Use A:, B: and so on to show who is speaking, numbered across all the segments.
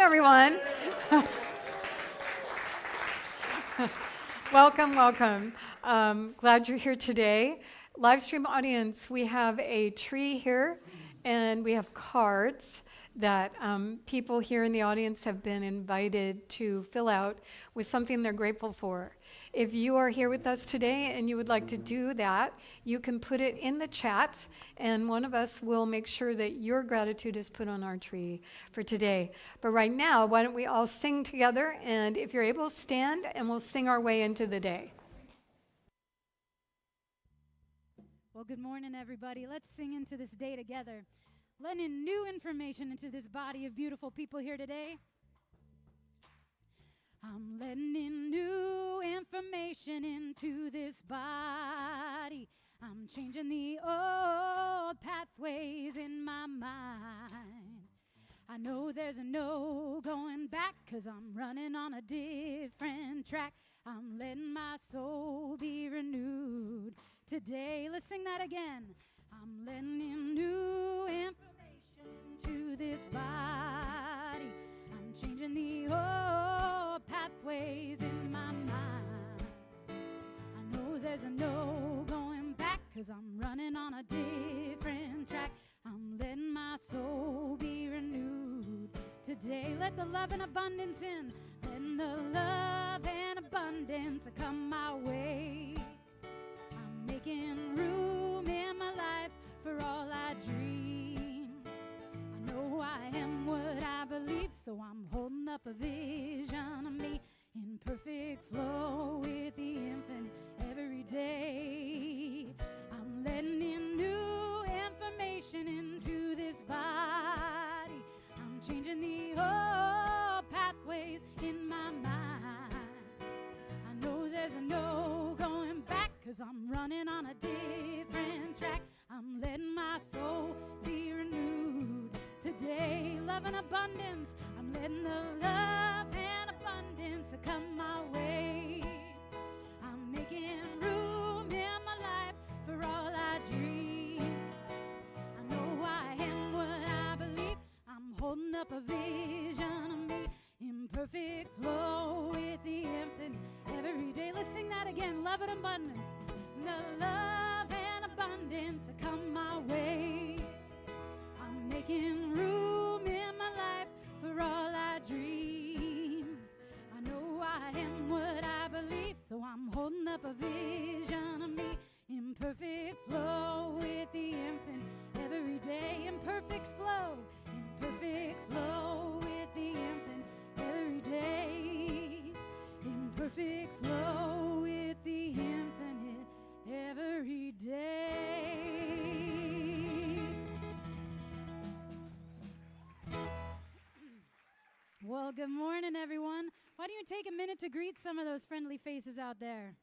A: everyone. Welcome. Glad you're here today. Live stream audience, we have a tree here and we have cards that people here in the audience have been invited to fill out with something they're grateful for. If you are here with us today and you would like to do that, you can put it in the chat and one of us will make sure that your gratitude is put on our tree for today. But right now, why don't we all sing together, and if you're able, stand and we'll sing our way into the day.
B: Well, good morning, everybody. Let's sing into this day together. Letting in new information into this body of beautiful people here today. I'm letting in new information into this body. I'm changing the old pathways in my mind. I know there's no going back, 'cause I'm running on a different track. I'm letting my soul be renewed today. Let's sing that again. I'm letting in new information into this body. I'm changing the old pathways in my mind. I know there's no going back, 'cause I'm running on a different track. I'm letting my soul be renewed today. Let the love and abundance in. Letting the love and abundance come my way. I'm making room in my life for all I dream. I know I am what I believe, so I'm holding up a vision of me in perfect flow with the infinite every day. I'm letting in new information into this body. I'm changing the old pathways in my mind. I know there's no going back, 'cause I'm running on a different track. I'm letting my soul be renewed today. Love and abundance. I'm letting the love and abundance come my way. I'm making room in my life for all I dream. I know I am what I believe. I'm holding up a vision of me in perfect flow with the infinite every day. Let's sing that again. Love and abundance. The love and abundance come my way. I'm making room in my life for all I dream. I know I am what I believe, so I'm holding up a vision of me in perfect flow with the infinite every day. In perfect flow with the infinite every day. In perfect flow with the infinite every day. Well, good morning, everyone. Why don't you take a minute to greet some of those friendly faces out there?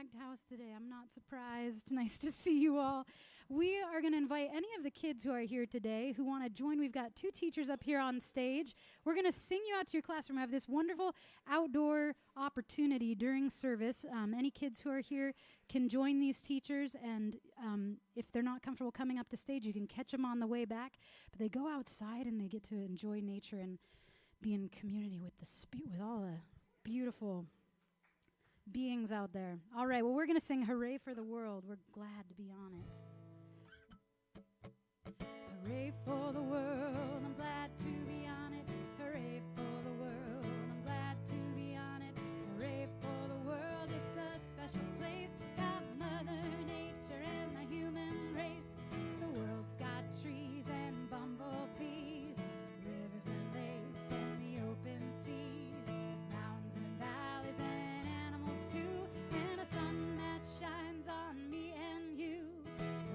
B: packed house today. I'm not surprised. Nice to see you all. We are going to invite any of the kids who are here today who want to join. We've got 2 teachers up here on stage. We're going to sing you out to your classroom. We have this wonderful outdoor opportunity during service. Any kids who are here can join these teachers, and if they're not comfortable coming up to stage, you can catch them on the way back. But they go outside and they get to enjoy nature and be in community with with all the beautiful beings out there. All right, well, we're going to sing Hooray for the World. We're glad to be on it. Hooray for the world, I'm glad to be on it. Hooray for the world, I'm glad to be on it. Hooray for the world, it's a special place. Got Mother Nature and the human race. The world's got trees and bumblebees, rivers and lakes and the open seas, mountains and valleys and animals too, and a sun that shines on me and you.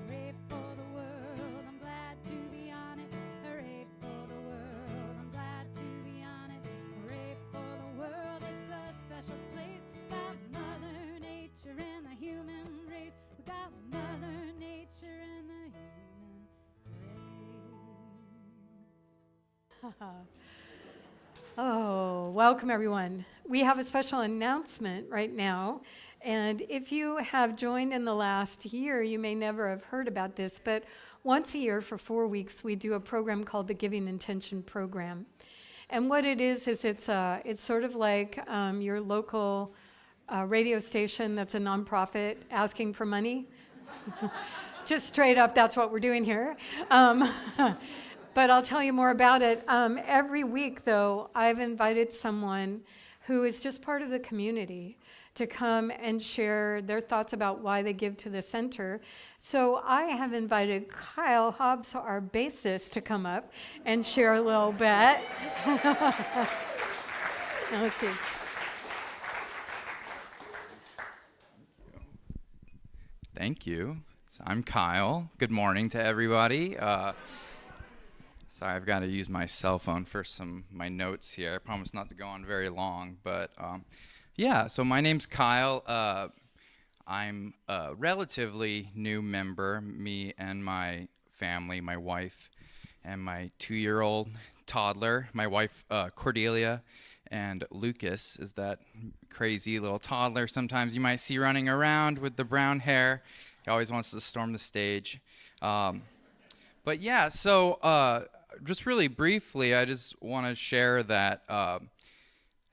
B: Hooray for the world, I'm glad to be on it. Hooray for the world, I'm glad to be on it. Hooray for the world, it's a special place. Got Mother Nature and the human race. We got Mother Nature and the human race.
A: Oh, welcome everyone. We have a special announcement right now. And if you have joined in the last year, you may never have heard about this, but once a year for 4 weeks, we do a program called the Giving Intention Program. And what it is it's sort of like your local radio station that's a nonprofit asking for money. Just straight up, that's what we're doing here. But I'll tell you more about it. Every week, though, I've invited someone who is just part of the community to come and share their thoughts about why they give to the center. So I have invited Kyle Hobbs, our bassist, to come up and share a little bit. Now let's see.
C: Thank you. So I'm Kyle. Good morning to everybody. Sorry, I've got to use my cell phone for my notes here. I promise not to go on very long, but yeah. So my name's Kyle. I'm a relatively new member. Me and my family, my wife, and my 2-year-old toddler. My wife Cordelia, and Lucas is that crazy little toddler. Sometimes you might see running around with the brown hair. He always wants to storm the stage. But yeah, so just really briefly, I just want to share that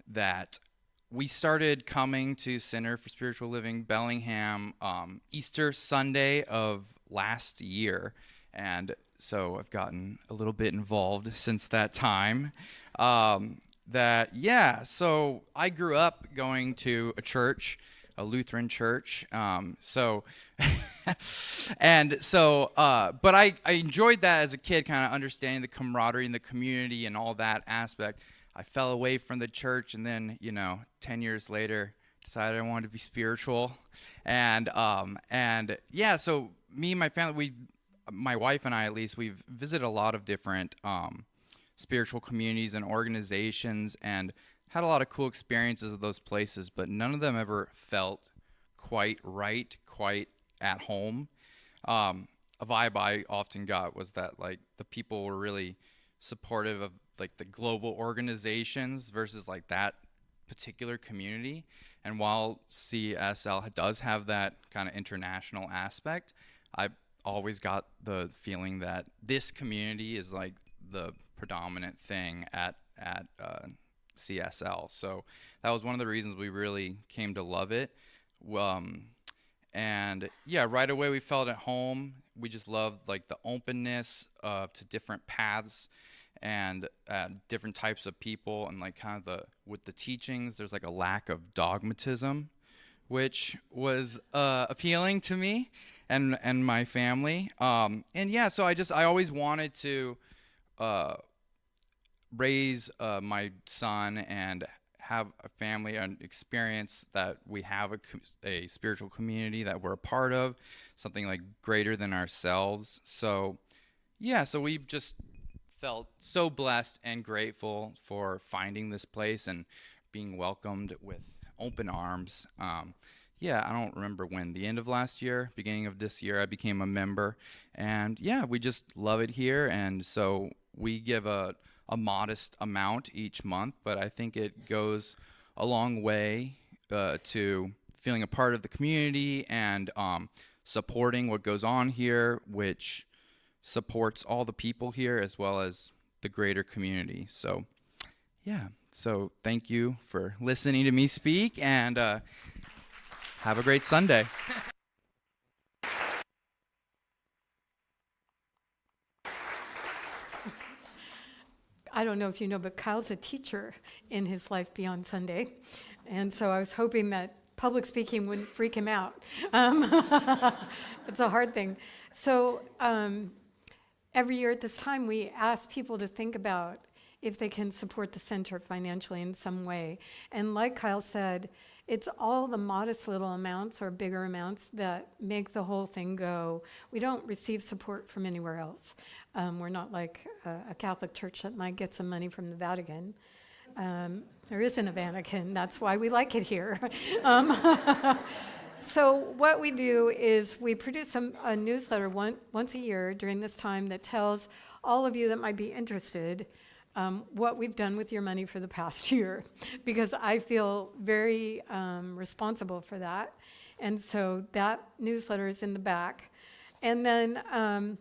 C: that we started coming to Center for Spiritual Living Bellingham Easter Sunday of last year, and so I've gotten a little bit involved since that time. So I grew up going to a church, a Lutheran church. But I enjoyed that as a kid, kind of understanding the camaraderie and the community and all that aspect. I fell away from the church, and then, 10 years later, decided I wanted to be spiritual. So me and my family, my wife and I, at least, we've visited a lot of different spiritual communities and organizations, and had a lot of cool experiences of those places, but none of them ever felt quite right, quite at home. A vibe I often got was that like the people were really supportive of like the global organizations versus like that particular community. And while CSL does have that kind of international aspect, I always got the feeling that this community is like the predominant thing at CSL. So that was one of the reasons we really came to love it. And yeah, right away we felt at home. We just loved like the openness to different paths and different types of people, and like kind of with the teachings, there's like a lack of dogmatism, which was appealing to me and my family. So I always wanted to raise my son and have a family and experience that we have a spiritual community that we're a part of, something like greater than ourselves. So we've just felt so blessed and grateful for finding this place and being welcomed with open arms. yeah, I don't remember when, the end of last year, beginning of this year, I became a member. And yeah, we just love it here. And so we give a modest amount each month, but I think it goes a long way to feeling a part of the community and supporting what goes on here, which supports all the people here as well as the greater community. So yeah, so thank you for listening to me speak, and have a great Sunday.
A: I don't know if you know, but Kyle's a teacher in his life beyond Sunday. And so I was hoping that public speaking wouldn't freak him out. It's a hard thing. So every year at this time, we ask people to think about if they can support the center financially in some way. And like Kyle said, it's all the modest little amounts or bigger amounts that make the whole thing go. We don't receive support from anywhere else. We're not like a Catholic church that might get some money from the Vatican. There isn't a Vatican, that's why we like it here. So what we do is we produce a newsletter once a year during this time that tells all of you that might be interested what we've done with your money for the past year, because I feel very responsible for that. And so that newsletter is in the back. And then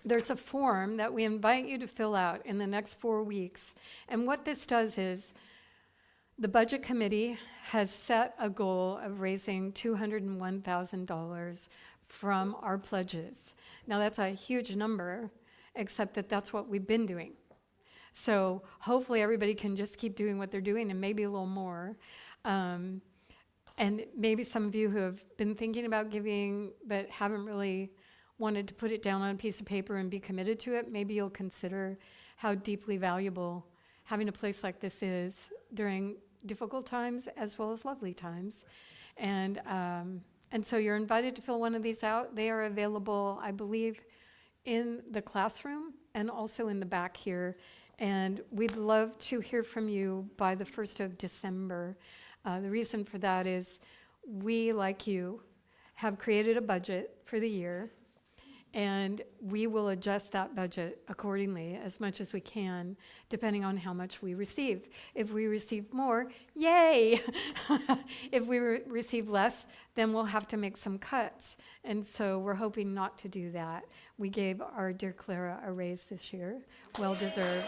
A: there's a form that we invite you to fill out in the next 4 weeks. And what this does is the budget committee has set a goal of raising $201,000 from our pledges. Now that's a huge number, except that that's what we've been doing. So hopefully everybody can just keep doing what they're doing and maybe a little more. And maybe some of you who have been thinking about giving but haven't really wanted to put it down on a piece of paper and be committed to it, maybe you'll consider how deeply valuable having a place like this is during difficult times as well as lovely times. And so you're invited to fill one of these out. They are available, I believe, in the classroom and also in the back here. And we'd love to hear from you by the 1st of December. The reason for that is we, like you, have created a budget for the year, and we will adjust that budget accordingly as much as we can, depending on how much we receive. If we receive more, yay! If we receive less, then we'll have to make some cuts. And so we're hoping not to do that. We gave our dear Clara a raise this year, well deserved.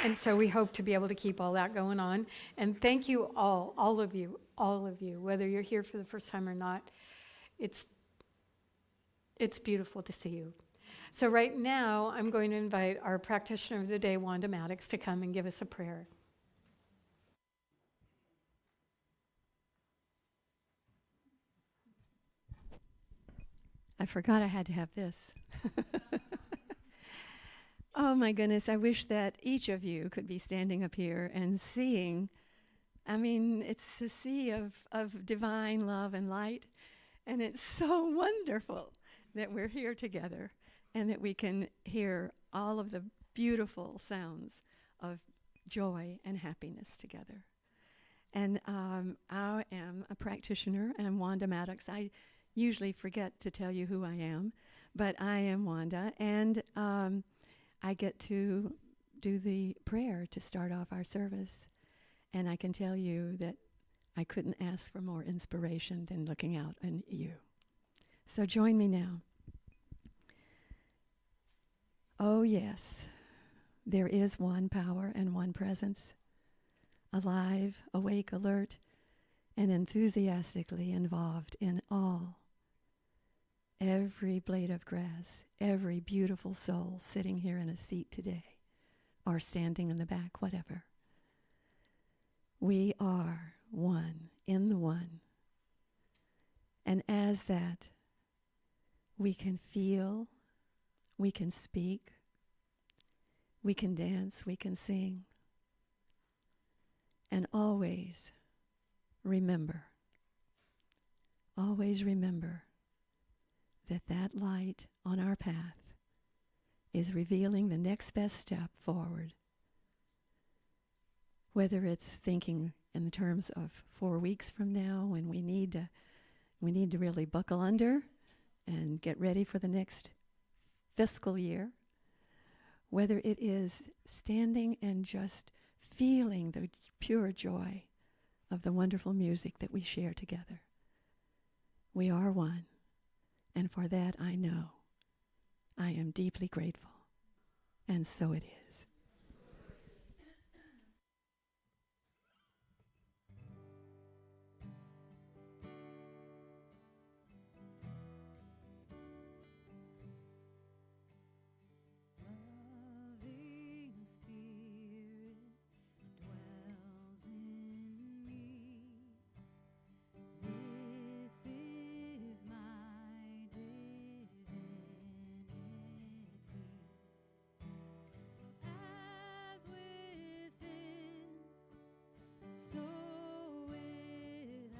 A: And so we hope to be able to keep all that going on. And thank you all of you, whether you're here for the first time or not. It's beautiful to see you. So right now, I'm going to invite our practitioner of the day, Wanda Maddox, to come and give us a prayer.
D: I forgot I had to have this. Oh my goodness, I wish that each of you could be standing up here and seeing. I mean, it's a sea of divine love and light, and it's so wonderful that we're here together and that we can hear all of the beautiful sounds of joy and happiness together. And I am a practitioner. I'm Wanda Maddox. I usually forget to tell you who I am, but I am Wanda, and I get to do the prayer to start off our service. And I can tell you that I couldn't ask for more inspiration than looking out on you. So join me now. Oh yes, there is one power and one presence, alive, awake, alert, and enthusiastically involved in all. Every blade of grass, every beautiful soul sitting here in a seat today, or standing in the back, whatever. We are one in the one. And as that, we can feel, we can speak, we can dance, we can sing. And always remember that light on our path is revealing the next best step forward. whether it's thinking in the terms of 4 weeks from now when we need to really buckle under and get ready for the next fiscal year, whether it is standing and just feeling the pure joy of the wonderful music that we share together. We are one, and for that I know I am deeply grateful, and so it is.
B: Loving Spirit dwells in me. This is my divinity. As within, so without.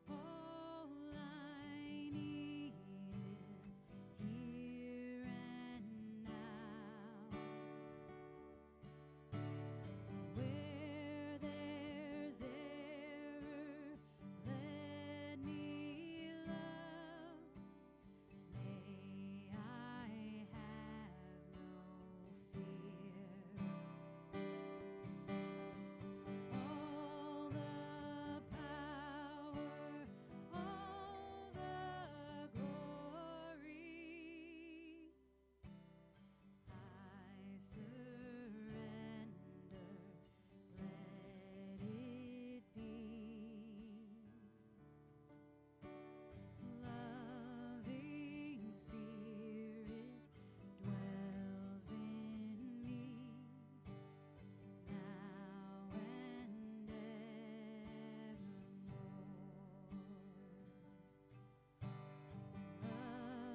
B: All I need is here and now. Where there's error, let me love. May I have no fear. All the power, all the glory, I surrender, let it be. Loving Spirit dwells in me, now and evermore.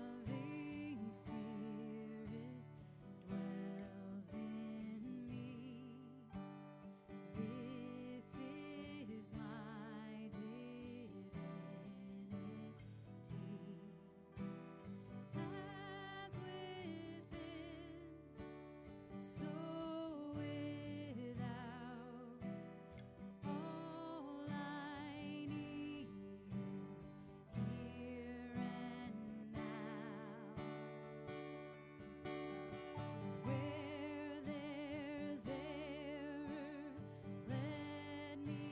B: Loving Spirit dwells in me. This is my divinity. As within, so without. All I need is here and now. Where there's error, let me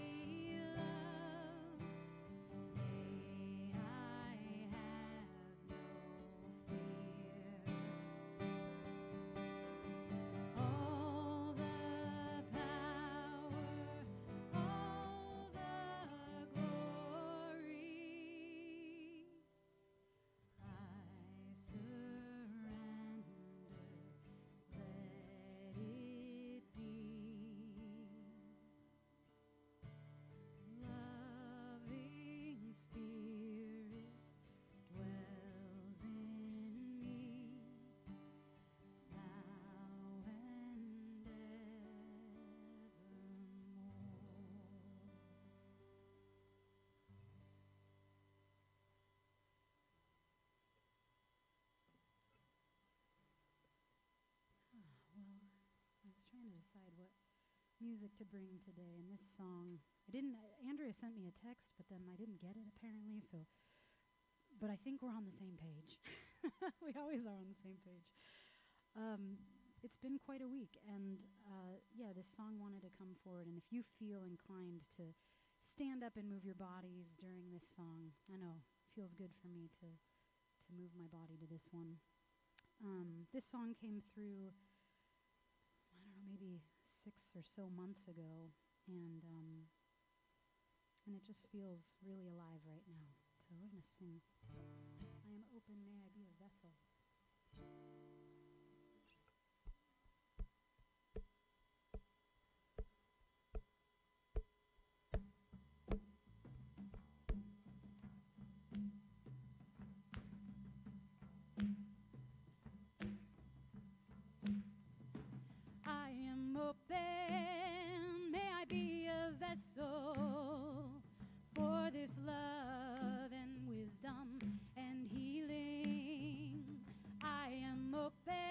B: love. May I have no fear. All the power, all the glory, I surrender, let it be. Loving Spirit dwells in me, now and evermore. Well, I was trying to decide what music to bring today, and this song, Andrea sent me a text, but then I didn't get it apparently, but I think we're on the same page. We always are on the same page. It's been quite a week, and yeah, this song wanted to come forward, and if you feel inclined to stand up and move your bodies during this song, I know, it feels good for me to move my body to this one. This song came through, I don't know, maybe 6 or so months ago, and it just feels really alive right now. So we're going to sing, I am open, may I be a vessel. I am open, may I be a vessel for this love and wisdom and healing. I am open.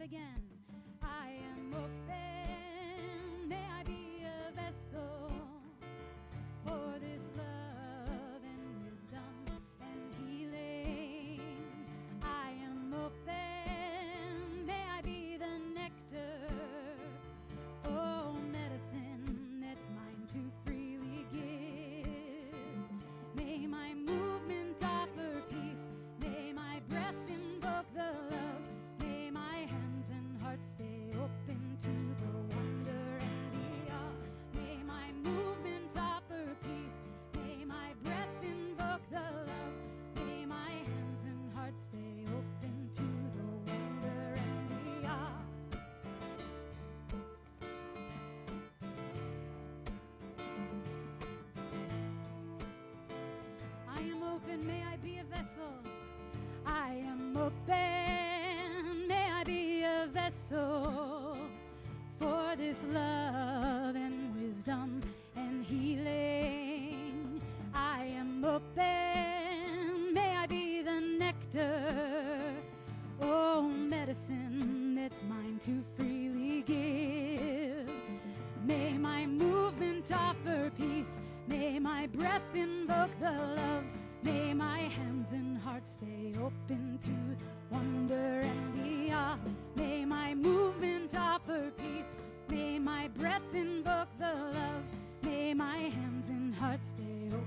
B: again. I am open, may I be a vessel for this love and wisdom and healing. I am open, may I be the nectar, oh, medicine that's mine to freely give. May my movement offer peace, may my breath invoke the love, may my hands and heart stay open to the wonder and the awe. May my movement offer peace, may my breath invoke the love, may my hands and heart stay open to the wonder and the awe. I am open, may I be a vessel. I am open, may I be a vessel for this love and wisdom and healing. I am open, may I be the nectar, oh, medicine that's mine to freely give. May my movement offer peace, may my breath invoke the love, may my hands and heart stay open to wonder and the awe. May my movement offer peace, may my breath invoke the love, may my hands and heart stay open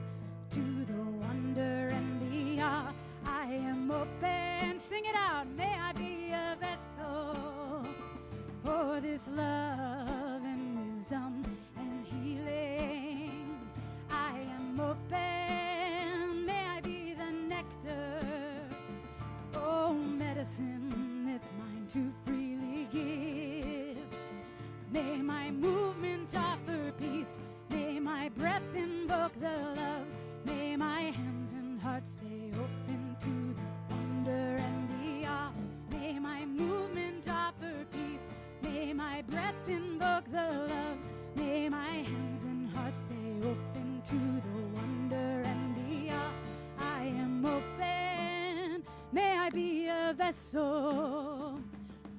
B: to the wonder and the awe. I am open, sing it out, may I be a vessel for this love and wisdom and healing. I am open, may I be the nectar, oh, medicine that's mine to freely give. May my movement offer peace, may my breath invoke the love, may my hands and heart stay open to the wonder and the awe. May my movement offer peace, may my breath invoke the love, may my hands and heart stay open to the wonder and the awe. I am open, may I be a vessel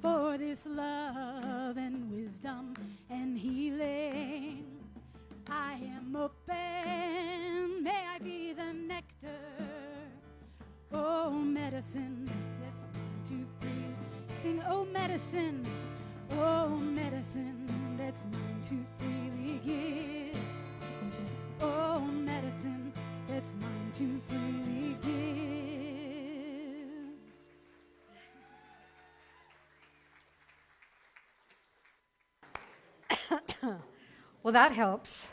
B: for this love and wisdom and healing. I am open, may I be the nectar, oh, medicine that's mine to freely. Sing, oh, medicine that's mine to freely give. Oh, medicine that's mine to freely give.
A: Well, that helps.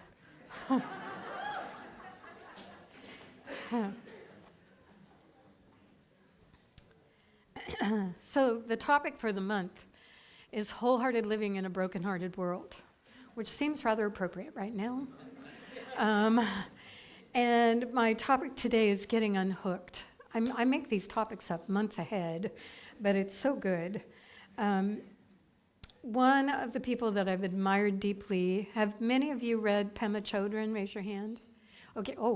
A: So the topic for the month is wholehearted living in a brokenhearted world, which seems rather appropriate right now. And my topic today is getting unhooked. I make these topics up months ahead, but it's so good. One of the people that I've admired deeply, have many of you read Pema Chodron? Raise your hand. Okay, oh,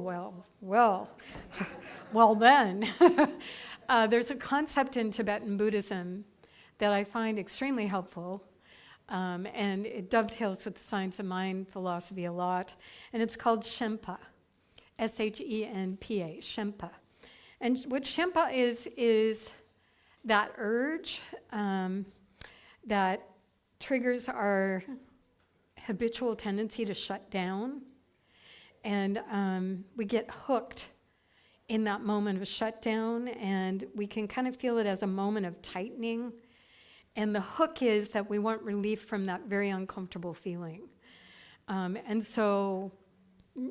A: well then. There's a concept in Tibetan Buddhism that I find extremely helpful, and it dovetails with the science of mind philosophy a lot, and it's called Shenpa, S-H-E-N-P-A, Shenpa. And what Shenpa is that urge that triggers our habitual tendency to shut down, and we get hooked in that moment of shutdown, and we can kind of feel it as a moment of tightening. And the hook is that we want relief from that very uncomfortable feeling. And so,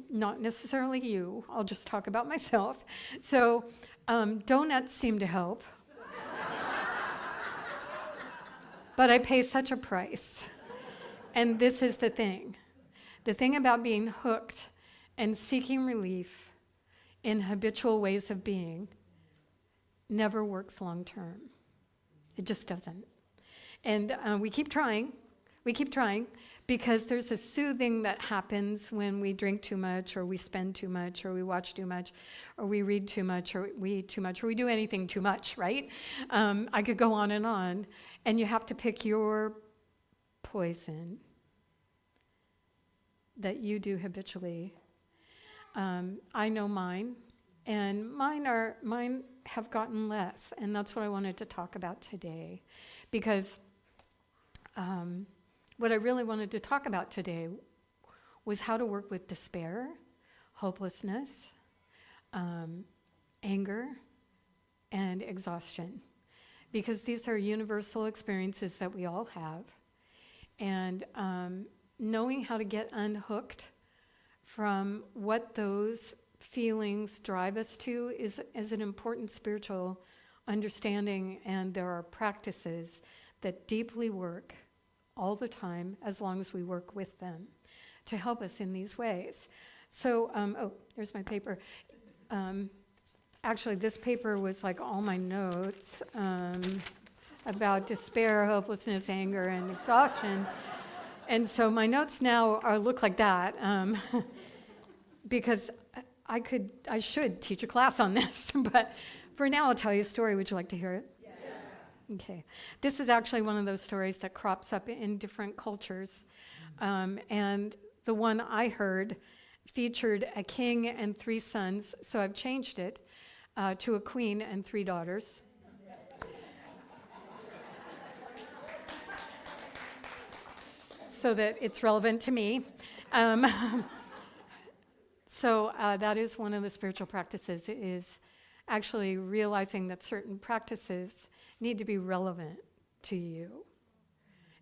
A: not necessarily you, I'll just talk about myself. So, donuts seem to help. But I pay such a price. And this is the thing. The thing about being hooked and seeking relief in habitual ways of being never works long term. It just doesn't. And we keep trying. We keep trying because there's a soothing that happens when we drink too much, or we spend too much, or we watch too much, or we read too much, or we eat too much, or we do anything too much, right? I could go on, and you have to pick your poison that you do habitually. I know mine, and mine have gotten less, and that's what I wanted to talk about today, because what I really wanted to talk about today was how to work with despair, hopelessness, anger, and exhaustion, because these are universal experiences that we all have, and knowing how to get unhooked from what those feelings drive us to is an important spiritual understanding, and there are practices that deeply work all the time as long as we work with them to help us in these ways. So, there's my paper. Actually, this paper was like all my notes about despair, hopelessness, anger, and exhaustion. And so my notes now look like that, because I should teach a class on this, but for now I'll tell you a story. Would you like to hear it? Yes. Okay. This is actually one of those stories that crops up in different cultures, and the one I heard featured a king and 3 sons, so I've changed it to a queen and 3 daughters. So that it's relevant to me. So that is one of the spiritual practices, is actually realizing that certain practices need to be relevant to you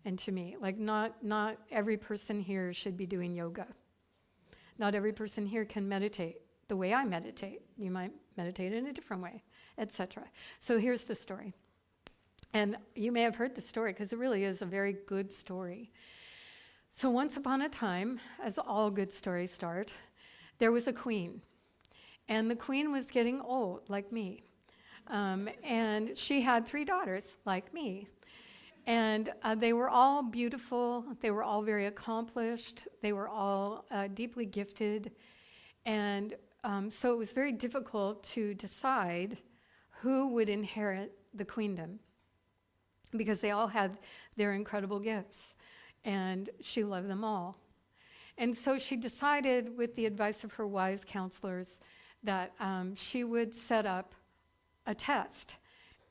A: and to me. Like not every person here should be doing yoga. Not every person here can meditate the way I meditate. You might meditate in a different way, etc. So here's the story. And you may have heard the story because it really is a very good story. So once upon a time, as all good stories start, there was a queen. And the queen was getting old, like me. And she had 3 daughters, like me. And they were all beautiful. They were all very accomplished. They were all deeply gifted. And so it was very difficult to decide who would inherit the queendom, because they all had their incredible gifts. And she loved them all. And so she decided, with the advice of her wise counselors, that she would set up a test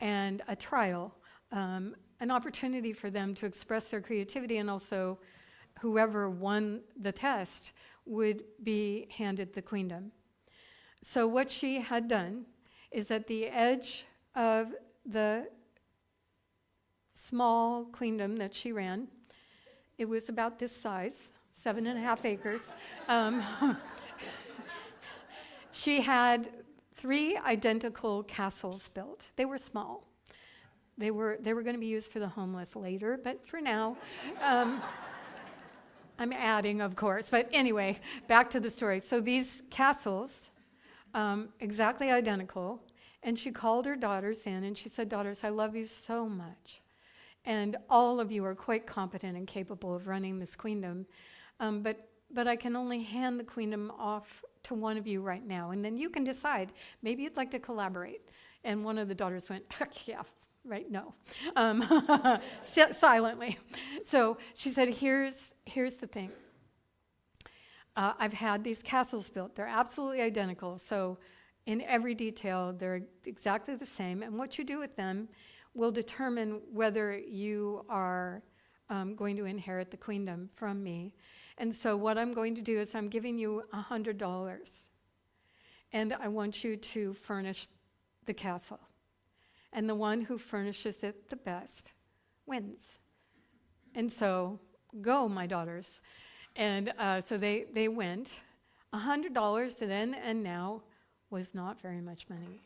A: and a trial, an opportunity for them to express their creativity, and also whoever won the test would be handed the queendom. So what she had done is, at the edge of the small queendom that she ran, it was about this size, 7.5 acres. She had 3 identical castles built. They were small. They were going to be used for the homeless later, but for now, I'm adding, of course. But anyway, back to the story. So these castles, exactly identical, and she called her daughters in, and she said, "Daughters, I love you so much. And all of you are quite competent and capable of running this queendom. But I can only hand the queendom off to one of you right now. And then you can decide. Maybe you'd like to collaborate." And one of the daughters went, "Yeah, right, no." Silently. So she said, here's the thing. I've had these castles built. They're absolutely identical. So in every detail, they're exactly the same. And what you do with them will determine whether you are going to inherit the queendom from me. And so what I'm going to do is, I'm giving you $100, and I want you to furnish the castle. And the one who furnishes it the best wins. And so, go, my daughters. And so they went. $100 then and now was not very much money.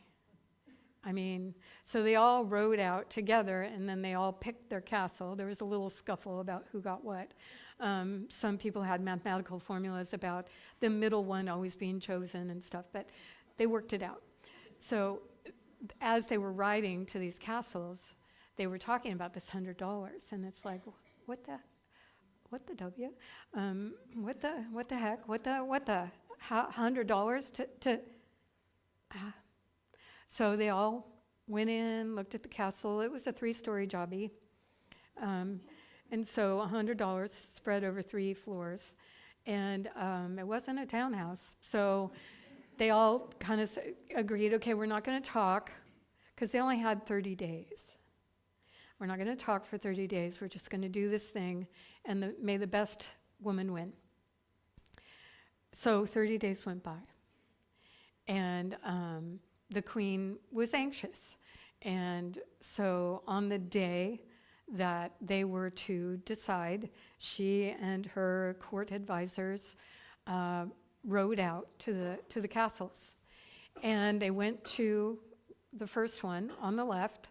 A: I mean, so they all rode out together, and then they all picked their castle. There was a little scuffle about who got what. Some people had mathematical formulas about the middle one always being chosen and stuff, but they worked it out. So as they were riding to these castles, they were talking about this $100, and it's like, what the? what the W? What the heck? What the $100 to So they all went in, looked at the castle. It was a 3-story jobby. And so $100 spread over 3 floors. And it wasn't a townhouse. So they all kind of agreed, okay, we're not going to talk, because they only had 30 days. We're not going to talk for 30 days. We're just going to do this thing, and may the best woman win. So 30 days went by. And the queen was anxious. And so on the day that they were to decide, she and her court advisors rode out to the castles. And they went to the first one on the left,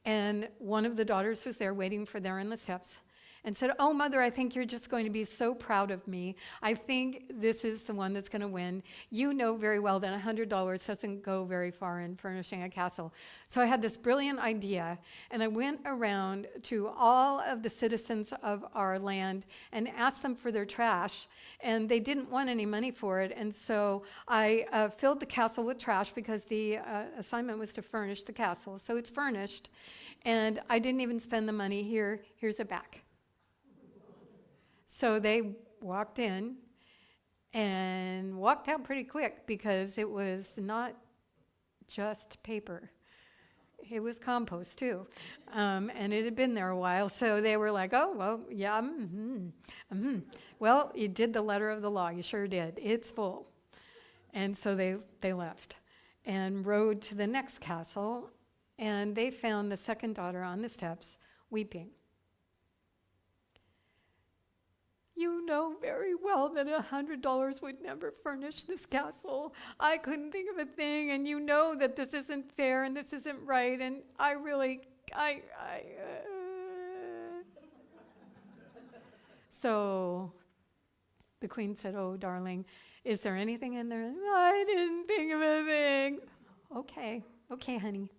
A: and one of the daughters was there waiting for them in the steps, and said, "Oh, Mother, I think you're just going to be so proud of me. I think this is the one that's going to win. You know very well that $100 doesn't go very far in furnishing a castle." So I had this brilliant idea, and I went around to all of the citizens of our land and asked them for their trash, and they didn't want any money for it. And so I filled the castle with trash, because the assignment was to furnish the castle. So it's furnished, and I didn't even spend the money. Here's it back. So they walked in and walked out pretty quick, because it was not just paper. It was compost too. And it had been there a while. So they were like, "Oh, well, yeah, Well, you did the letter of the law. You sure did. It's full." And so they left and rode to the next castle, and they found the second daughter on the steps weeping. "You know very well that $100 would never furnish this castle. I couldn't think of a thing, and you know that this isn't fair and this isn't right, and I really, So the queen said, "Oh, darling, is there anything in there?" "I didn't think of a thing." Okay, honey.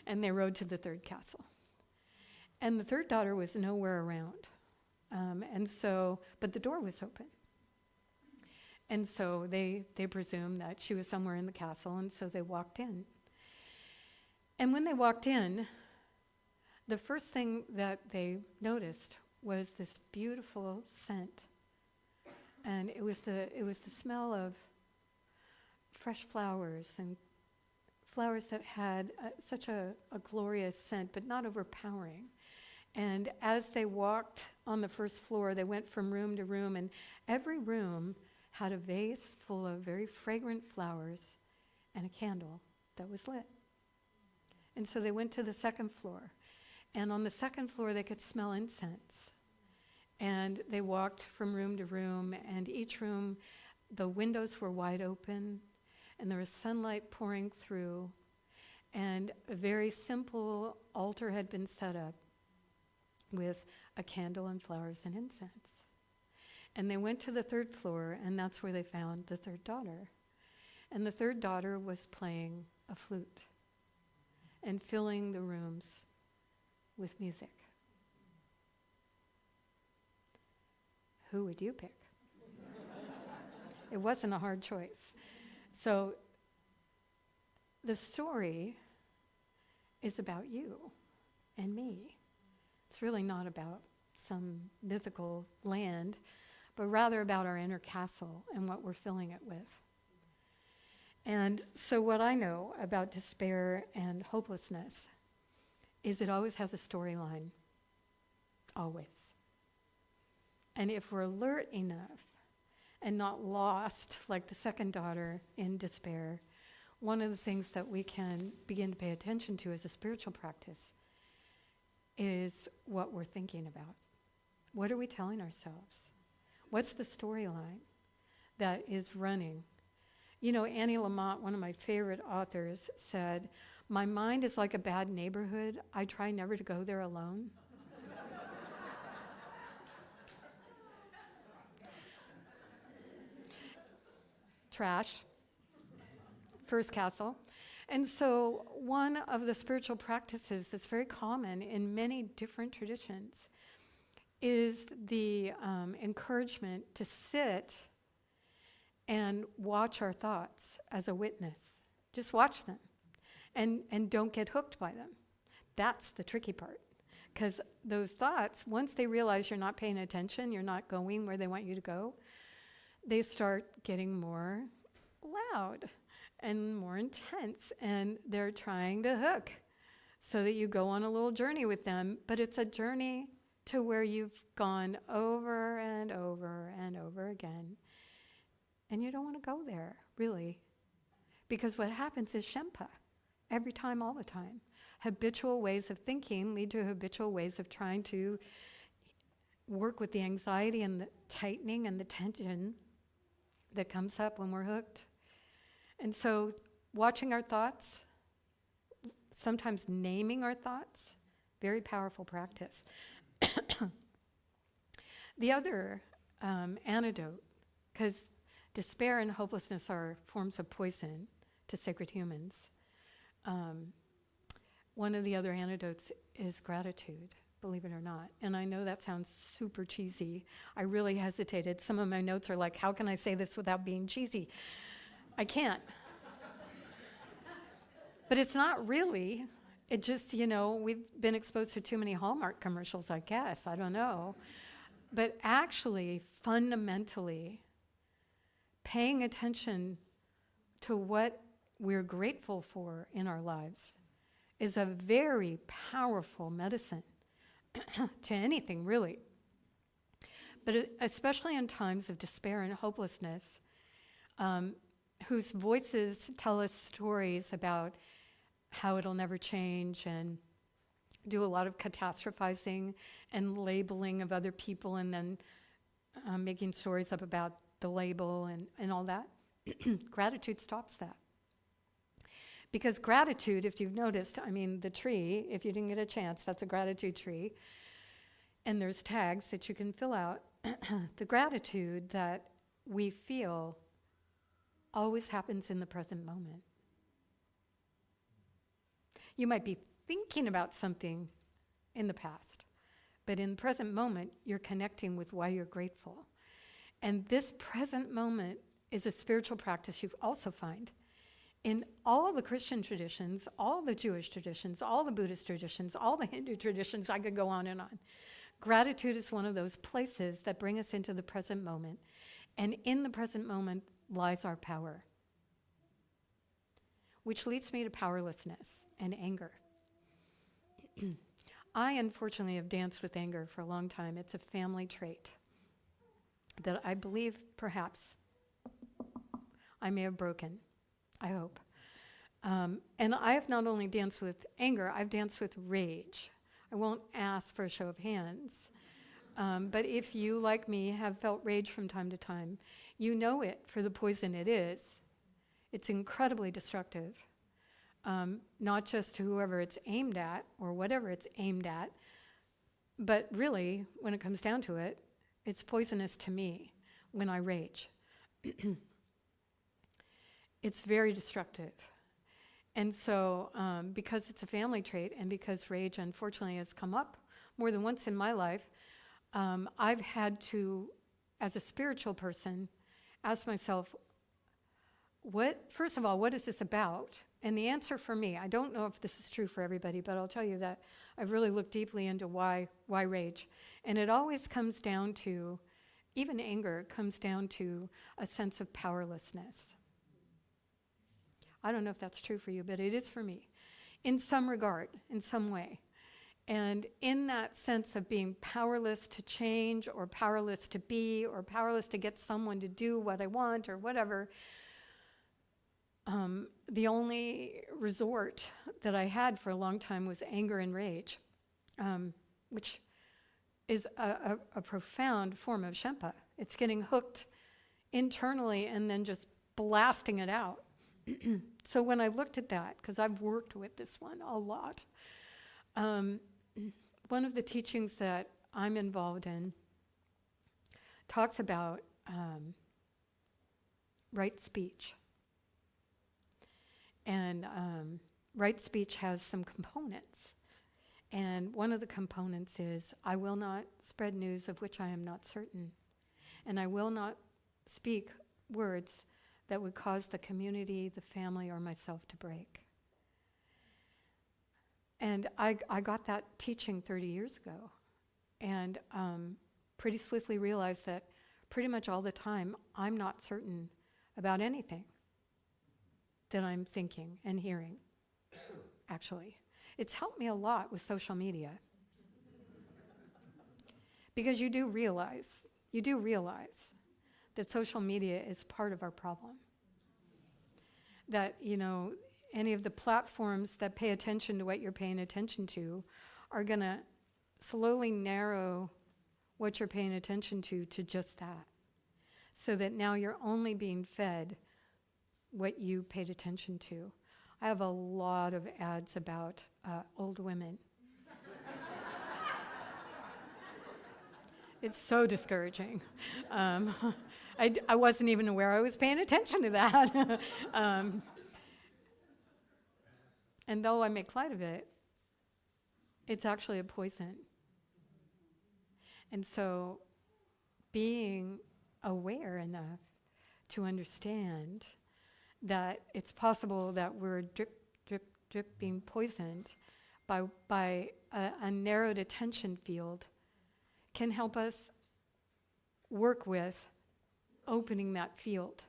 A: And they rode to the third castle. And the third daughter was nowhere around. But the door was open. And so they presumed that she was somewhere in the castle, and so they walked in. And when they walked in, the first thing that they noticed was this beautiful scent. And it was the smell of fresh flowers, and flowers that had such a glorious scent, but not overpowering. And as they walked on the first floor, they went from room to room, and every room had a vase full of very fragrant flowers and a candle that was lit. And so they went to the second floor, and on the second floor they could smell incense. And they walked from room to room, and each room, the windows were wide open, and there was sunlight pouring through, and a very simple altar had been set up with a candle and flowers and incense. And they went to the third floor, and that's where they found the third daughter. And the third daughter was playing a flute and filling the rooms with music. Who would you pick? It wasn't a hard choice. So the story is about you and me. It's really not about some mythical land, but rather about our inner castle and what we're filling it with. And so what I know about despair and hopelessness is it always has a storyline. Always. And if we're alert enough and not lost like the second daughter in despair, one of the things that we can begin to pay attention to as a spiritual practice is what we're thinking about. What are we telling ourselves? What's the storyline that is running? You know, Annie Lamott, one of my favorite authors, said, "My mind is like a bad neighborhood. I try never to go there alone." Trash. First castle. And so one of the spiritual practices that's very common in many different traditions is the encouragement to sit and watch our thoughts as a witness. Just watch them and don't get hooked by them. That's the tricky part. Because those thoughts, once they realize you're not paying attention, you're not going where they want you to go, they start getting more loud and more intense, and they're trying to hook so that you go on a little journey with them. But it's a journey to where you've gone over and over and over again. And you don't want to go there, really. Because what happens is Shempa, every time, all the time. Habitual ways of thinking lead to habitual ways of trying to work with the anxiety and the tightening and the tension that comes up when we're hooked. And so watching our thoughts, sometimes naming our thoughts, very powerful practice. The other antidote, because despair and hopelessness are forms of poison to sacred humans. One of the other antidotes is gratitude, believe it or not. And I know that sounds super cheesy. I really hesitated. Some of my notes are like, how can I say this without being cheesy? I can't. But it's not really. It just, we've been exposed to too many Hallmark commercials, I guess. I don't know. But actually, fundamentally, paying attention to what we're grateful for in our lives is a very powerful medicine to anything, really. But especially in times of despair and hopelessness, whose voices tell us stories about how it'll never change and do a lot of catastrophizing and labeling of other people and then making stories up about the label and all that. Gratitude stops that. Because gratitude, if you've noticed, the tree, if you didn't get a chance, that's a gratitude tree. And there's tags that you can fill out. The gratitude that we feel always happens in the present moment. You might be thinking about something in the past, but in the present moment, you're connecting with why you're grateful. And this present moment is a spiritual practice you also find in all the Christian traditions, all the Jewish traditions, all the Buddhist traditions, all the Hindu traditions. I could go on and on. Gratitude is one of those places that bring us into the present moment. And in the present moment lies our power, which leads me to powerlessness and anger. I, unfortunately, have danced with anger for a long time. It's a family trait that I believe perhaps I may have broken. I hope. And I have not only danced with anger, I've danced with rage. I won't ask for a show of hands. But if you, like me, have felt rage from time to time, you know it for the poison it is. It's incredibly destructive, not just to whoever it's aimed at or whatever it's aimed at, but really, when it comes down to it, it's poisonous to me when I rage. It's very destructive. And so because it's a family trait and because rage, unfortunately, has come up more than once in my life, I've had to, as a spiritual person, ask myself, first of all, what is this about? And the answer for me, I don't know if this is true for everybody, but I'll tell you that I've really looked deeply into why rage. And it always comes down to, even anger comes down to a sense of powerlessness. I don't know if that's true for you, but it is for me, in some regard, in some way. And in that sense of being powerless to change or powerless to be or powerless to get someone to do what I want or whatever, the only resort that I had for a long time was anger and rage, which is a profound form of Shempa. It's getting hooked internally and then just blasting it out. So when I looked at that, because I've worked with this one a lot, one of the teachings that I'm involved in talks about right speech. And right speech has some components. And one of the components is, I will not spread news of which I am not certain. And I will not speak words that would cause the community, the family, or myself to break. And I got that teaching 30 years ago, and pretty swiftly realized that pretty much all the time, I'm not certain about anything that I'm thinking and hearing, actually. It's helped me a lot with social media. Because you do realize that social media is part of our problem. That, any of the platforms that pay attention to what you're paying attention to are going to slowly narrow what you're paying attention to just that. So that now you're only being fed what you paid attention to. I have a lot of ads about old women. It's so discouraging. I wasn't even aware I was paying attention to that. And though I make light of it, it's actually a poison. And so being aware enough to understand that it's possible that we're drip, drip, drip being poisoned by a narrowed attention field can help us work with opening that field.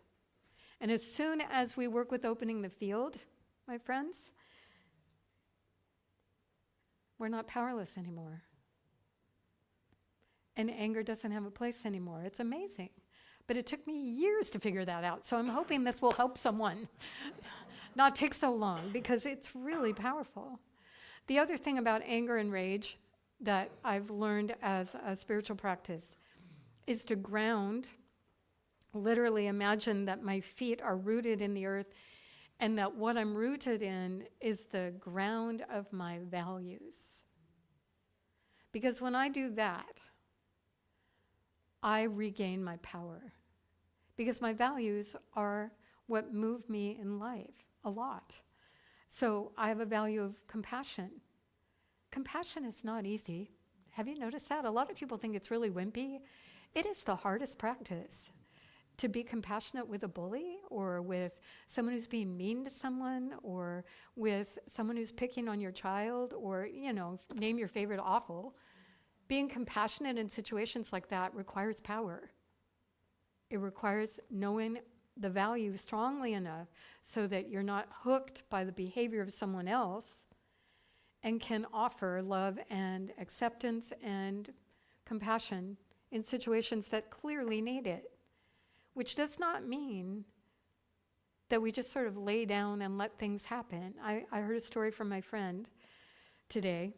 A: And as soon as we work with opening the field, my friends, we're not powerless anymore. And anger doesn't have a place anymore. It's amazing. But it took me years to figure that out. So I'm hoping this will help someone not take so long, because it's really powerful. The other thing about anger and rage that I've learned as a spiritual practice is to ground. Literally imagine that my feet are rooted in the earth, and that what I'm rooted in is the ground of my values. Because when I do that, I regain my power. Because my values are what move me in life a lot. So I have a value of compassion. Compassion is not easy. Have you noticed that? A lot of people think it's really wimpy. It is the hardest practice. To be compassionate with a bully, or with someone who's being mean to someone, or with someone who's picking on your child, or, name your favorite awful. Being compassionate in situations like that requires power. It requires knowing the value strongly enough so that you're not hooked by the behavior of someone else, and can offer love and acceptance and compassion in situations that clearly need it. Which does not mean that we just sort of lay down and let things happen. I heard a story from my friend today,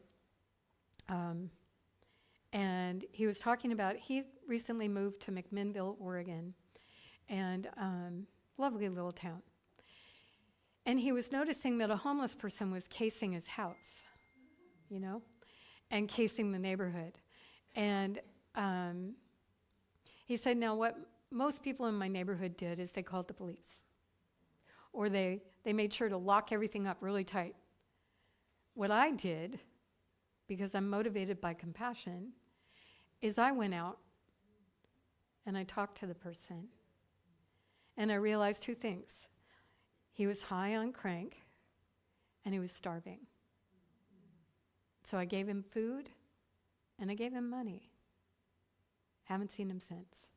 A: and he was talking about, he recently moved to McMinnville, Oregon, and lovely little town. And he was noticing that a homeless person was casing his house, and casing the neighborhood. And he said, now what most people in my neighborhood did is they called the police. Or they made sure to lock everything up really tight. What I did, because I'm motivated by compassion, is I went out and I talked to the person. And I realized two things. He was high on crank and he was starving. So I gave him food and I gave him money. Haven't seen him since.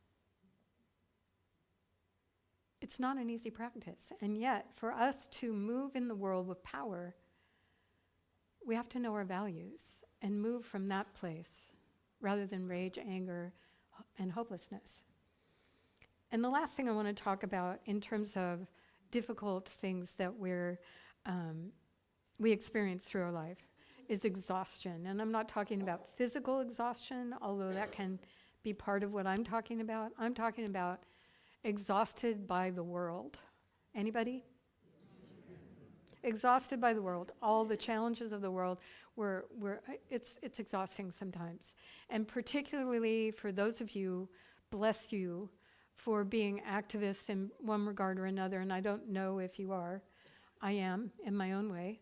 A: It's not an easy practice. And yet, for us to move in the world with power, we have to know our values and move from that place rather than rage, anger, and hopelessness. And the last thing I want to talk about in terms of difficult things that we experience through our life is exhaustion. And I'm not talking about physical exhaustion, although that can be part of what I'm talking about. I'm talking about exhausted by the world. Anybody? Exhausted by the world. All the challenges of the world, it's exhausting sometimes. And particularly for those of you, bless you, for being activists in one regard or another, and I don't know if you are. I am, in my own way.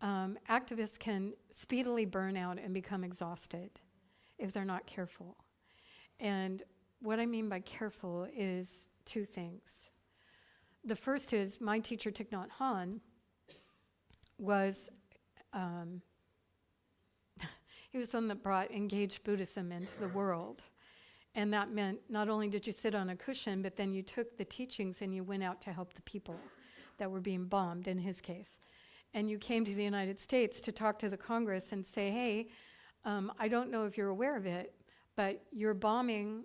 A: activists can speedily burn out and become exhausted if they're not careful. And what I mean by careful is two things. The first is my teacher, Thich Nhat Hanh, was he was one that brought engaged Buddhism into the world. And that meant not only did you sit on a cushion, but then you took the teachings and you went out to help the people that were being bombed, in his case. And you came to the United States to talk to the Congress and say, hey, I don't know if you're aware of it, but you're bombing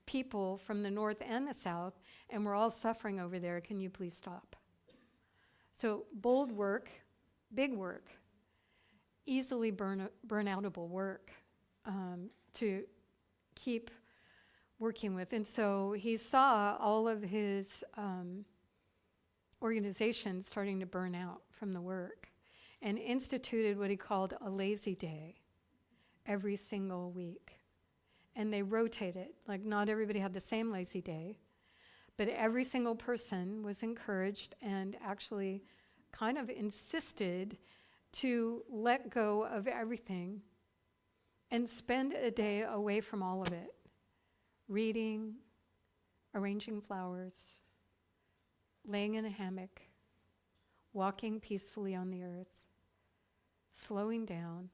A: people from the North and the South, and we're all suffering over there. Can you please stop? So bold work, big work, easily burnoutable work to keep working with. And so he saw all of his organizations starting to burn out from the work and instituted what he called a lazy day every single week. And they rotated, like not everybody had the same lazy day, but every single person was encouraged and actually kind of insisted to let go of everything and spend a day away from all of it, reading, arranging flowers, laying in a hammock, walking peacefully on the earth, slowing down,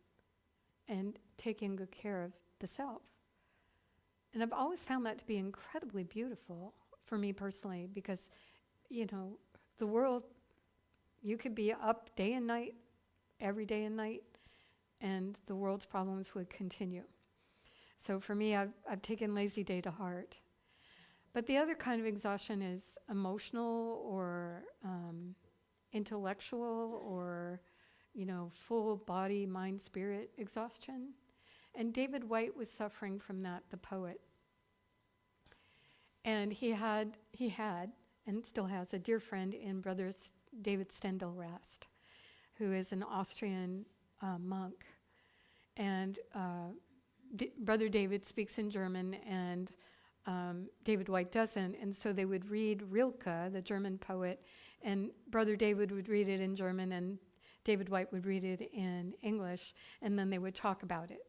A: and taking good care of the self. And I've always found that to be incredibly beautiful for me personally, because, you know, the world, you could be up day and night, every day and night, and the world's problems would continue. So for me, I've taken lazy day to heart. But the other kind of exhaustion is emotional or intellectual or, you know, full body, mind, spirit exhaustion. And David White was suffering from that, the poet. And he had, and still has, a dear friend in Brother David Stendhal Rast, who is an Austrian monk. And Brother David speaks in German, and David White doesn't. And so they would read Rilke, the German poet, and Brother David would read it in German, and David White would read it in English, and then they would talk about it.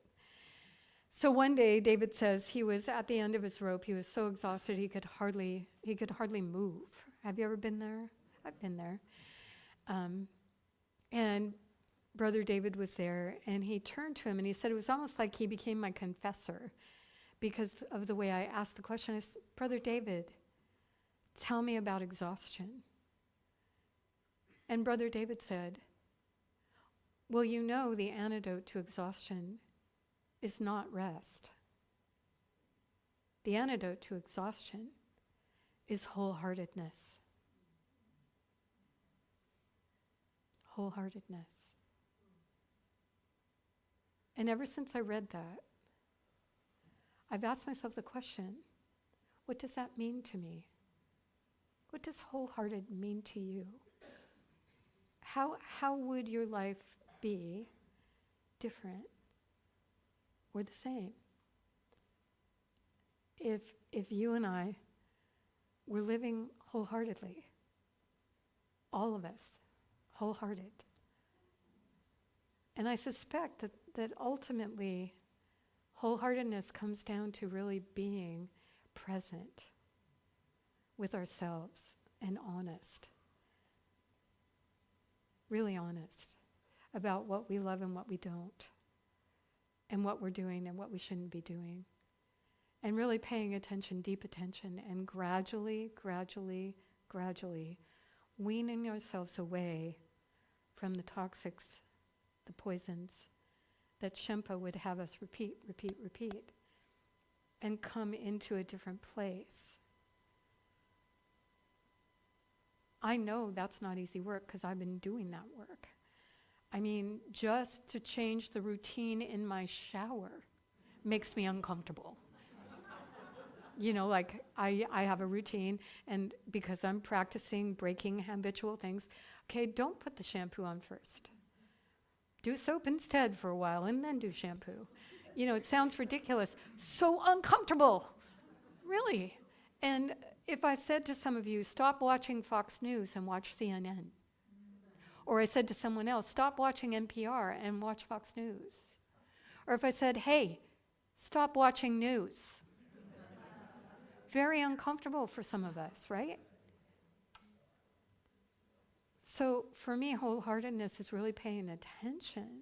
A: So one day, David says he was at the end of his rope. He was so exhausted he could hardly move. Have you ever been there? I've been there. And Brother David was there, and he turned to him, and he said it was almost like he became my confessor because of the way I asked the question. I said, Brother David, tell me about exhaustion. And Brother David said, well, you know the antidote to exhaustion is not rest. The antidote to exhaustion is wholeheartedness. Wholeheartedness. And ever since I read that, I've asked myself the question, what does that mean to me? What does wholehearted mean to you? How would your life be different or the same if you and I were living wholeheartedly, all of us, wholehearted? And I suspect that ultimately wholeheartedness comes down to really being present with ourselves and honest, really honest about what we love and what we don't, and what we're doing and what we shouldn't be doing. And really paying attention, deep attention, and gradually weaning ourselves away from the toxics, the poisons that Shempa would have us repeat, and come into a different place. I know that's not easy work because I've been doing that work. I mean, just to change the routine in my shower makes me uncomfortable. You know, like I have a routine, and because I'm practicing breaking habitual things, okay, don't put the shampoo on first. Do soap instead for a while and then do shampoo. You know, it sounds ridiculous. So uncomfortable, really. And if I said to some of you, stop watching Fox News and watch CNN, Or I said to someone else, stop watching NPR and watch Fox News. Or if I said, hey, stop watching news. Very uncomfortable for some of us, right? So for me, wholeheartedness is really paying attention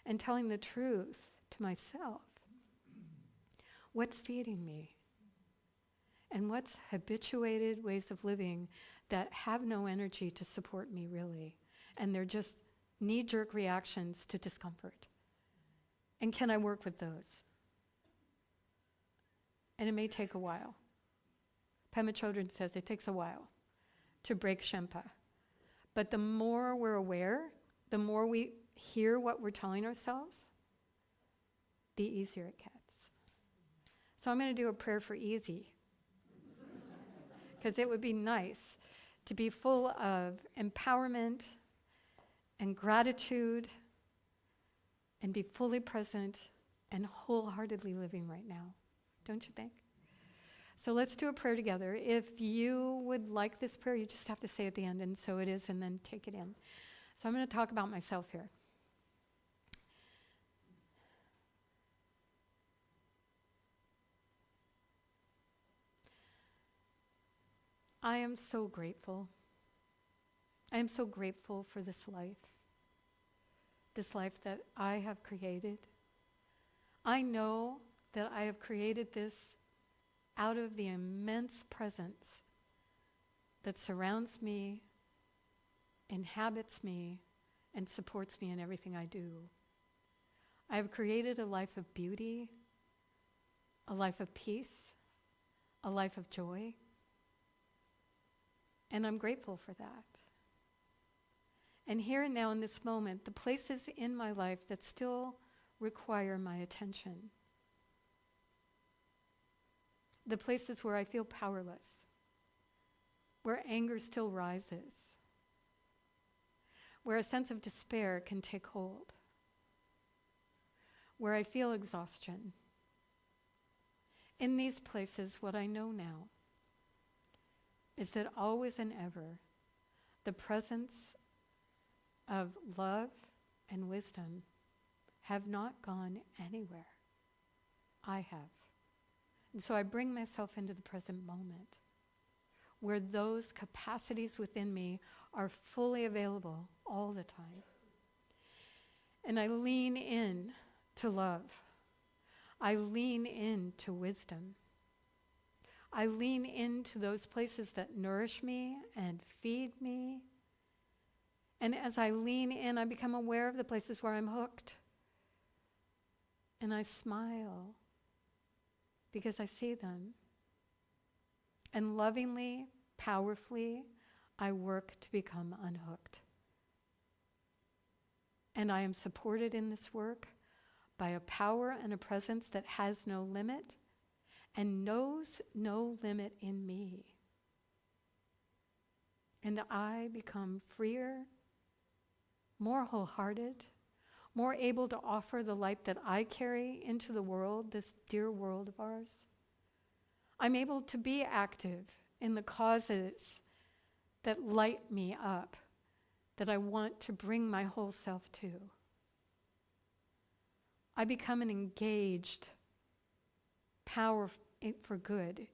A: and telling the truth to myself. What's feeding me? And what's habituated ways of living that have no energy to support me, really? And they're just knee-jerk reactions to discomfort. And can I work with those? And it may take a while. Pema Chodron says it takes a while to break Shempa. But the more we're aware, the more we hear what we're telling ourselves, the easier it gets. So I'm going to do a prayer for easy. Because it would be nice to be full of empowerment and gratitude and be fully present and wholeheartedly living right now. Don't you think? So let's do a prayer together. If you would like this prayer, you just have to say at the end, and so it is, and then take it in. So I'm going to talk about myself here. I am so grateful. I am so grateful for this life that I have created. I know that I have created this out of the immense presence that surrounds me, inhabits me, and supports me in everything I do. I have created a life of beauty, a life of peace, a life of joy, and I'm grateful for that. And here and now in this moment, the places in my life that still require my attention, the places where I feel powerless, where anger still rises, where a sense of despair can take hold, where I feel exhaustion. In these places, what I know now is that always and ever, the presence of love and wisdom have not gone anywhere. I have. And so I bring myself into the present moment, where those capacities within me are fully available all the time. And I lean in to love. I lean into wisdom. I lean into those places that nourish me and feed me. And as I lean in, I become aware of the places where I'm hooked. And I smile because I see them. And lovingly, powerfully, I work to become unhooked. And I am supported in this work by a power and a presence that has no limit and knows no limit in me. And I become freer, more wholehearted, more able to offer the light that I carry into the world, this dear world of ours. I'm able to be active in the causes that light me up, that I want to bring my whole self to. I become an engaged power for good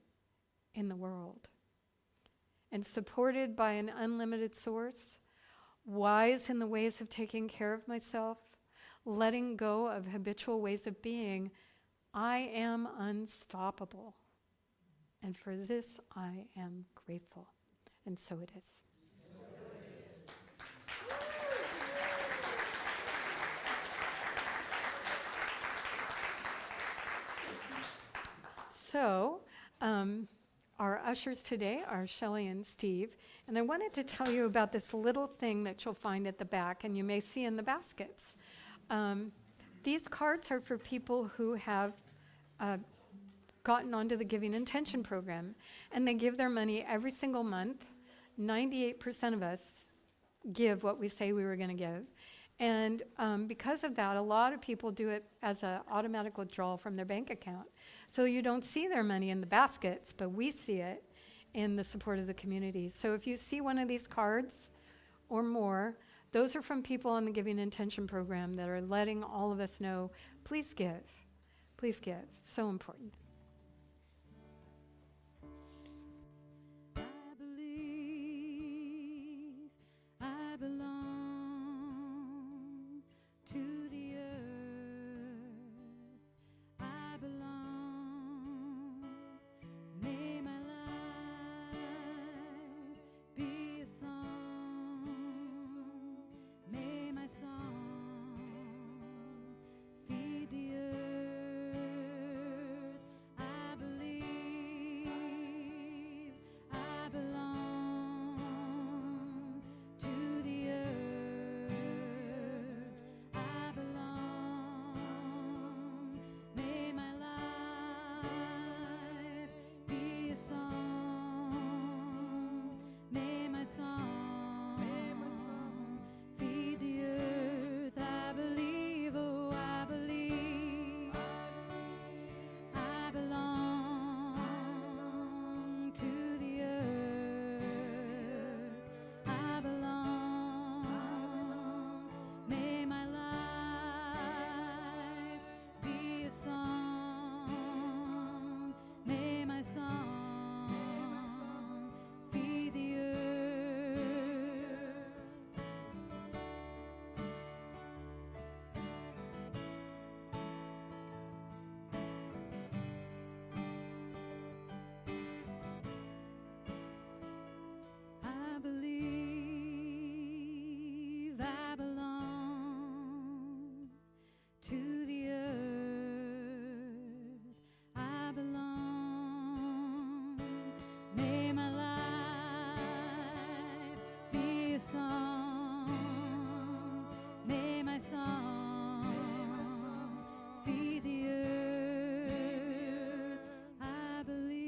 A: in the world. And supported by an unlimited source, wise in the ways of taking care of myself, letting go of habitual ways of being, I am unstoppable. And for this, I am grateful. And so it is. So, our ushers today are Shelley and Steve, and I wanted to tell you about this little thing that you'll find at the back, and you may see in the baskets. These cards are for people who have gotten onto the Giving Intention program, and they give their money every single month. 98% of us give what we say we were going to give. And because of that, a lot of people do it as an automatic withdrawal from their bank account. So you don't see their money in the baskets, but we see it in the support of the community. So if you see one of these cards or more, Those are from people on the Giving Intention program that are letting all of us know, please give. Please give. So important.
B: I believe I belong to the earth. I belong. May my life be a song. May my song feed the earth. I believe I belong to the earth. I belong. May my life be a song. May my song feed the earth. I believe, oh, I believe I belong to the earth. I belong. May my life be a song. May my song feed the earth. I believe I belong to the earth. I belong. May my life be a song. May my song feed the earth. I believe.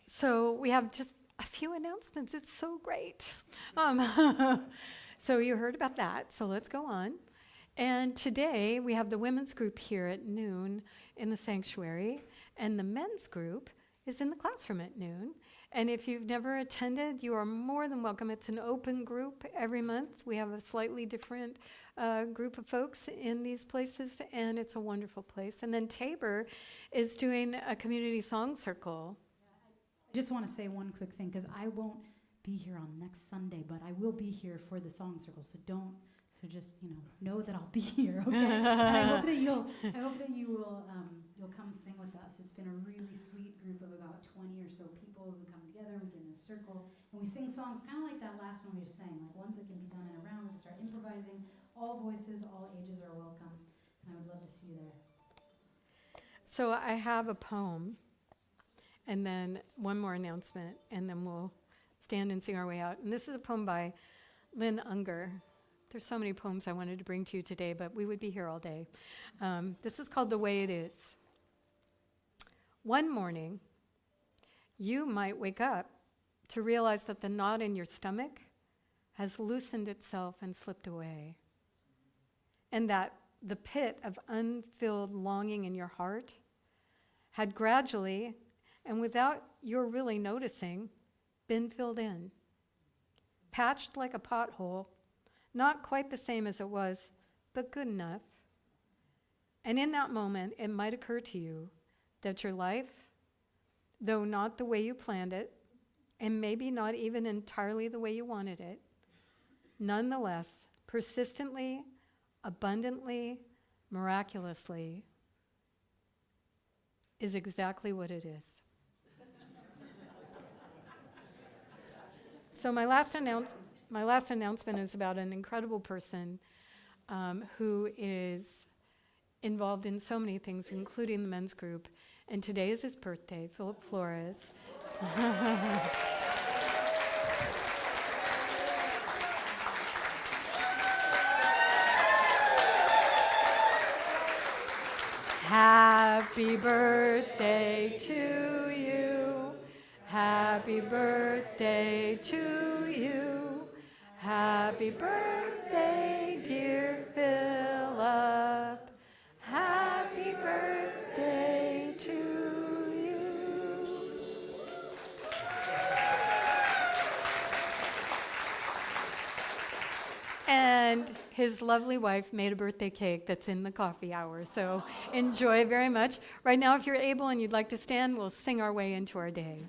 A: So we have just a few announcements. It's so great. So you heard about that. So let's go on. And today we have the women's group here at noon in the sanctuary, and the men's group is in the classroom at noon. And if you've never attended, you are more than welcome. It's an open group every month. We have a slightly different group of folks in these places, and it's a wonderful place. And then Tabor is doing a community song circle.
E: I just want to say one quick thing, because I won't be here on next Sunday, but I will be here for the song circle. So just know that I'll be here. Okay. And I hope that you will you'll come sing with us. It's been a really sweet group of about 20 or so people who come together within a circle, and we sing songs kind of like that last one we just sang, like ones that can be done in a round. We can start improvising. All voices, all ages are welcome, and I would love to see you there.
A: So I have a poem, and then one more announcement, and then we'll stand and sing our way out. And this is a poem by Lynn Unger. There's so many poems I wanted to bring to you today, but we would be here all day. This is called The Way It Is. One morning, you might wake up to realize that the knot in your stomach has loosened itself and slipped away, and that the pit of unfilled longing in your heart had gradually, and without your really noticing, been filled in, patched like a pothole, not quite the same as it was, but good enough. And in that moment, it might occur to you that your life, though not the way you planned it, and maybe not even entirely the way you wanted it, nonetheless, persistently, abundantly, miraculously, is exactly what it is. So my last announcement is about an incredible person who is involved in so many things, including the men's group. And today is his birthday, Philip Flores. Happy birthday to you. Happy birthday to you. Happy birthday, dear Philip. Happy birthday. And his lovely wife made a birthday cake that's in the coffee hour. So enjoy very much. Right now, if you're able and you'd like to stand, we'll sing our way into our day.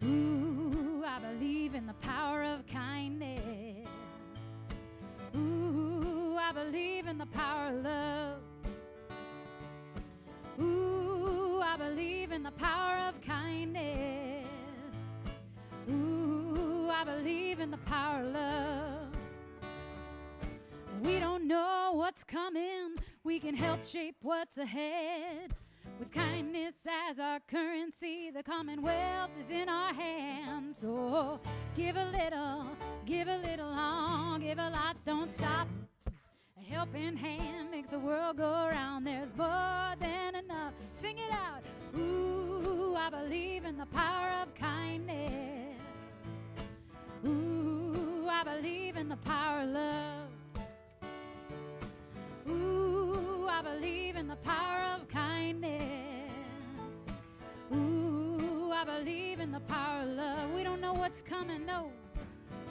B: Ooh, I believe in the power of kindness. Ooh, I believe in the power of love. Ooh, I believe in the power of kindness. Ooh, I believe in the power of love. We don't know what's coming. We can help shape what's ahead. With kindness as our currency, the commonwealth is in our hands. So give a little, give a lot, don't stop. A helping hand makes the world go round. There's more than enough. Sing it out. Ooh, I believe in the power of kindness. Ooh, I believe in the power of love. Ooh, I believe in the power of kindness. Ooh, I believe in the power of love. We don't know what's coming, no.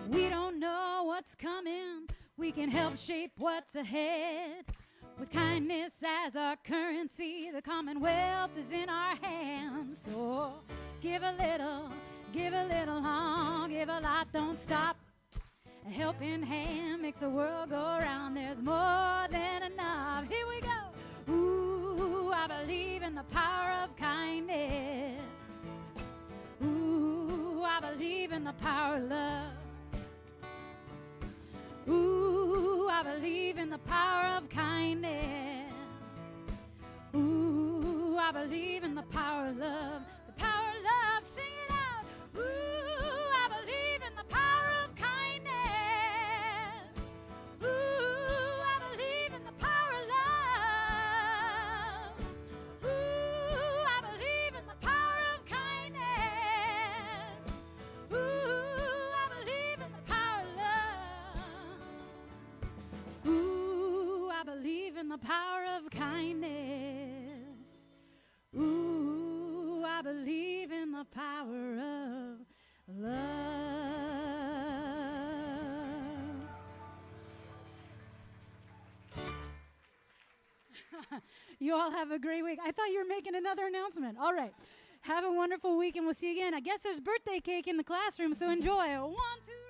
B: We don't know what's coming. We can help shape what's ahead. With kindness as our currency, the commonwealth is in our hands. So give a little, give a lot, don't stop. A helping hand makes the world go round. There's more than enough. Here we go. Ooh, I believe in the power of kindness. Ooh, I believe in the power of love. Ooh, I believe in the power of kindness. Ooh, I believe in the power of love. The power of love, sing it out. Ooh, I believe in the power of kindness. Ooh, I believe in the power of love. Ooh, I believe in the power of kindness. Ooh, I believe in the power of love. Ooh, I believe in the power of kindness. Ooh, I believe in the power of love. You all have a great week. I thought you were making another announcement. All right. Have a wonderful week, and we'll see you again. I guess there's birthday cake in the classroom, so enjoy. 1, 2.